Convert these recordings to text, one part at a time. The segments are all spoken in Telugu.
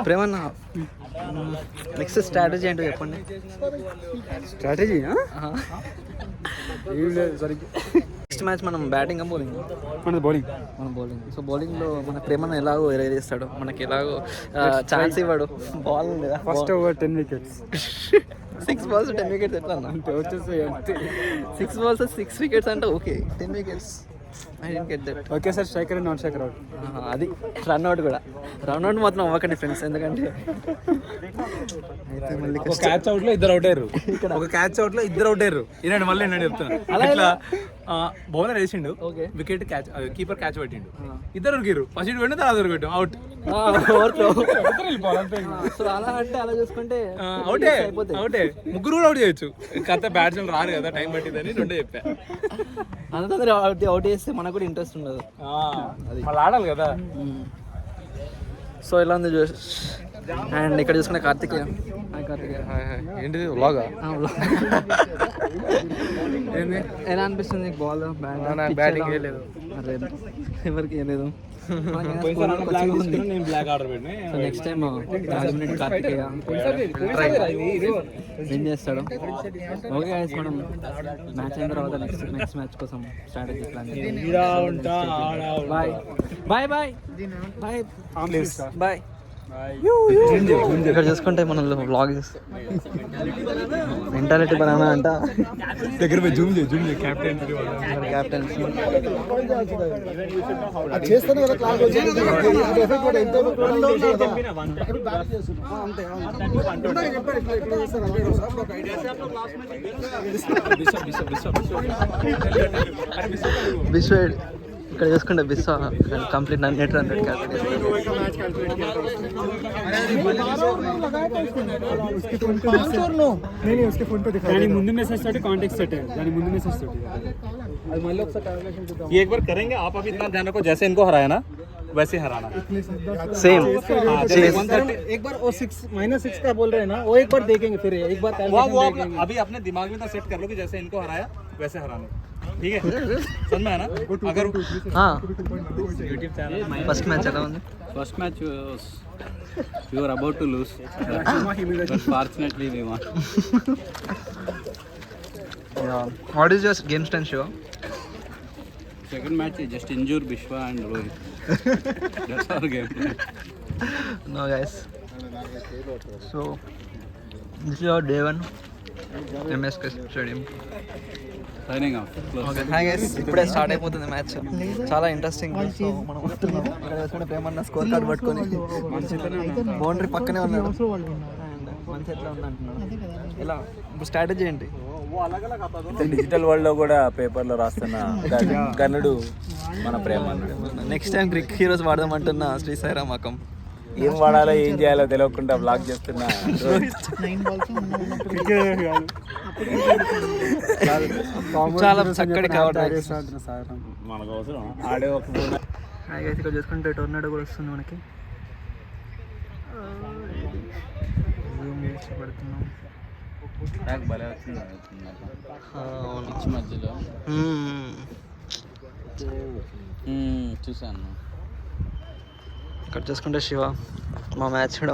ప్రేమన్న నెక్స్ట్ స్ట్రాటజీ ఏంటో చెప్పండి. స్ట్రాటజీ నెక్స్ట్ మ్యాచ్ మనం బ్యాటింగ్ బౌలింగ్? మన బౌలింగ్. సో బౌలింగ్లో మన ప్రేమన్న ఎలాగో ఎరేజ్ చేస్తాడు, మనకి ఎలాగో ఛాన్స్ ఇవ్వడు. బాల్ ఉండేదా first over 10 wickets 6 balls 10 wickets ఎట్లా అన్నా? 6 balls 6 wickets అంటే okay, 10 wickets I didn't get that. Okay sir, striker non striker out. అది రన్అట్ కూడా, రన్అట్ మాత్రం అవ్వకండి ఫ్రెండ్స్, ఎందుకంటే అయితే మళ్ళీ ఒక క్యాచ్ అవుట్ లో ఇద్దరు అవుట్ అయ్యారు. ఒక క్యాచ్ అవుట్ లో ఇద్దరు అవుట్ అయ్యారు. ఈనాడు మళ్ళీ నేను చెప్తున్నా, అట్లా బౌలర్ వేసిండు, వికెట్ క్యాచ్, కీపర్ క్యాచ్ పట్టిండు, ఇద్దరు ఉరికిరు. ఫస్ట్ ఇటు పెట్టిన తర్వాత పెట్టాం అవుట్. సో అలా అంటే అలా చూసుకుంటే అవుటే ముగ్గురు కూడా అవుట్ చేయొచ్చు. కథ బ్యాట్స్మెన్ రారు కదా, టైం పట్టిందని రెండే చెప్పా. అంత అవుట్ చేస్తే మనకు కూడా ఇంట్రెస్ట్ ఉండదు, మళ్ళీ ఆడాలి కదా. సో ఇలా ఉంది అండ్ ఇక్కడ చూసుకునే కార్తికేయ. ఏంటిది వ్లాగా? ఎలా అనిపిస్తుంది నీకు బాల్? బ్యాటింగ్ లేదు, ఎవరికి లేదు. నెక్స్ట్ టైం కార్తికేయ ఏం చేస్తాడు. ఓకే గైస్, మనం మ్యాచ్ అయిన తర్వాత నెక్స్ట్ మ్యాచ్ కోసం స్ట్రాటజీ ప్లాన్ చేద్దాం. Bye bye bye bye bye. ఇక్కడ చూసుకుంటే మనం వ్లాగ్ మెంటాలిటీ బనానా అంట. దగ్గర పోయి జూమ్ చేయి కెప్టెన్ చేస్తాను కదా క్లాస్ విశ్వ. ఇక్కడ చూసుకుంటే Biswa complete net run rate ముందు మెసేజ్ తోటి కాంటాక్ట్ సెట్ దాని ముందు మెసేజ్ తోటి ये एक बार करेंगे आप. अभी इतना ध्यान रखो, जैसे इनको हराया ना वैसे हराना सेम. एक बार वो 6 का बोल रहे हैं ना, वो एक बार देखेंगे, फिर एक बार वो अभी अपने दिमाग में तो सेट कर लो कि जैसे इनको हराया वैसे हराना. ठीक है, समझ में है ना? अगर यूट्यूब चैनल फर्स्ट मैच ఎలా ఉంది? First match we were about to lose, but fortunately we won. Yeah. What is your game stand, Shiva? Second match is just injure Bishwa and Rohit. That's our game plan. No guys. So this is our day 1 MSK Stadium. Signing off. Okay. Hi guys, ఇప్పుడే స్టార్ట్ అయిపోతుంది మ్యాచ్. చాలా ఇంట్రెస్టింగ్. సో మనం వస్తున్నాం. ఇక్కడ వేసుకుంటే ప్రేమన్న స్కోర్ కార్డ్ పట్టుకొని బౌండరీ పక్కనే ఉన్నాడు. మన చేతిలో ఉంది అంటున్నాడు. ఇలా ఇప్పుడు స్ట్రాటజీ ఏంటి? డిజిటల్ వరల్డ్ లో కూడా పేపర్ లో రాస్తున్న గనుడు మన Premanna. Next time CricHeroes వాడదామంటున్నా శ్రీ సాయిరామ్ అకం. ఏం వాడాలో ఏం చేయాలో తెలియకుండా బ్లాక్ చేస్తున్నా. చాలా చక్కటి కవర్ మనకు అవసరం ఆడే ఒక. ఇక్కడ చూసుకుంటే టోర్నాడో కూడా వస్తుంది మనకి. పెడుతున్నాం భలే వచ్చింది మధ్యలో చూసాను. ఇక్కడ చూసుకుంటే శివ మా మ్యాచ్ కూడా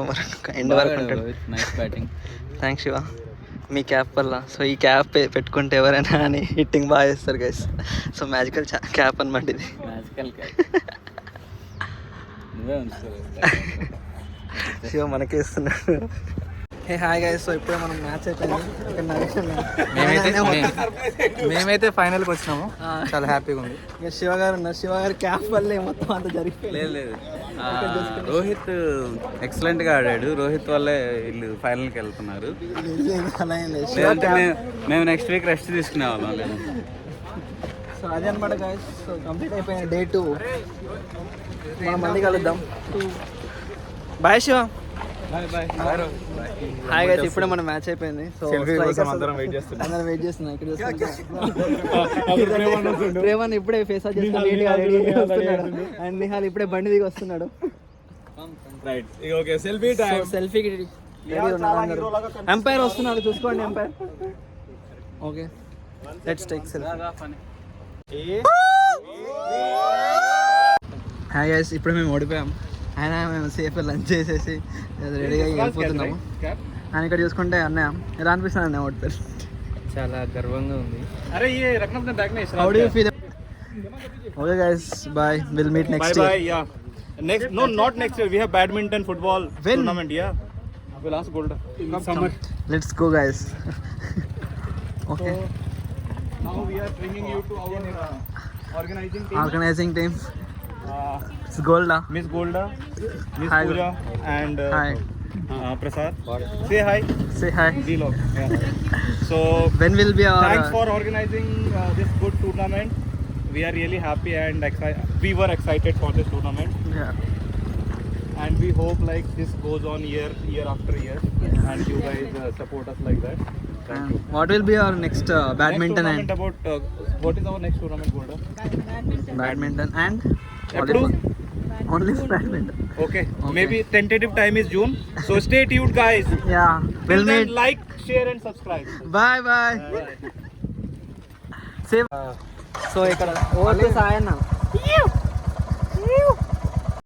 ఎండ్ వరకు ఉంటాడు. Nice batting. థ్యాంక్స్ శివ, మీ క్యాప్ వల్ల. సో ఈ క్యాప్ పెట్టుకుంటే ఎవరైనా అని హిట్టింగ్ బాగా చేస్తారు గైస్. సో మ్యాజికల్ క్యాప్ అనమాట ఇది. మ్యాజికల్ క్యాప్ నువ్వే ఉంచుతావు. శివ మనకే ఇస్తున్నాడు. హే హాయ్ గైస్, సో ఇప్పుడే మనం మ్యాచ్ అయిపోయింది. మేమైతే ఫైనల్కి వచ్చినాము, చాలా హ్యాపీగా ఉంది. ఇక శివ గారు ఉన్నారు. శివ గారు క్యాప్ వల్లే మొత్తం అంతా జరిగిపోయింది. లేదు రోహిత్ ఎక్సలెంట్గా ఆడాడు. రోహిత్ వల్లే వీళ్ళు ఫైనల్కి వెళ్తున్నారు. అలా ఏం లేదు. లేదంటే మేము నెక్స్ట్ వీక్ రెస్ట్ తీసుకునే వాళ్ళం. లేదు సో అదే అనమాట గైస్. సో కంప్లీట్ అయిపోయింది డే 2. మనం మళ్ళీ కలుద్దాం. బాయ్ శివ. హాయ్ గైస్, ఇప్పుడే మన మ్యాచ్ అయిపోయింది. సో అందరం వెయిట్ చేస్తున్నాం. ఇక్కడ ప్రేమన్ ఇప్పుడే ఫేస్ ఆఫ్ చేస్తున్నాడు అండ్ నిహాల్ ఇప్పుడే బండి దిగి వస్తున్నాడు. సెల్ఫీకి ఎంపైర్ వస్తున్నాడు, చూసుకోండి. Umpire okay let's take selfie. Hi guys, ఇప్పుడు మేము ఓడిపోయాం. అయినా మేము సేఫ్ లంచ్ చేసేసి రెడీగా వెళ్ళిపోతున్నాము. ఆయన ఇక్కడ చూసుకుంటే అన్నయ్య ఎలా అనిపిస్తుంది అన్నయ్య ఓడిపోయారు? చాలా గర్వంగా ఉంది. अरे ये रखना अपने बैग में. How do you feel? Okay guys, bye. We'll meet next year. Bye. Yeah. Next, no, not next year. We have badminton, football tournament. Yeah. We'll ask Golda. Summer. Let's go guys. Okay. So, now we are bringing you to our organizing team. Organizing team. Uh, It's Golda. Miss Golda, Miss Hi, Pooja, and Hi. Prasad. Say hi. Say hi. Vlog. Yeah. So When will be our? thanks for organizing this good tournament. We are really happy and we were excited for this tournament, Yeah. and we hope like this goes on year after year, and you guys support us like that. Thank you. What will be our next badminton next tournament about what is our next tournament, Golda? and badminton and Approve? volleyball. Only badminton. Okay. Maybe tentative time is June. So stay tuned, guys. Yeah. We'll Till then, meet. like, share, and subscribe. Bye bye. Save. So ఇక్కడ ఓకే సాయన్న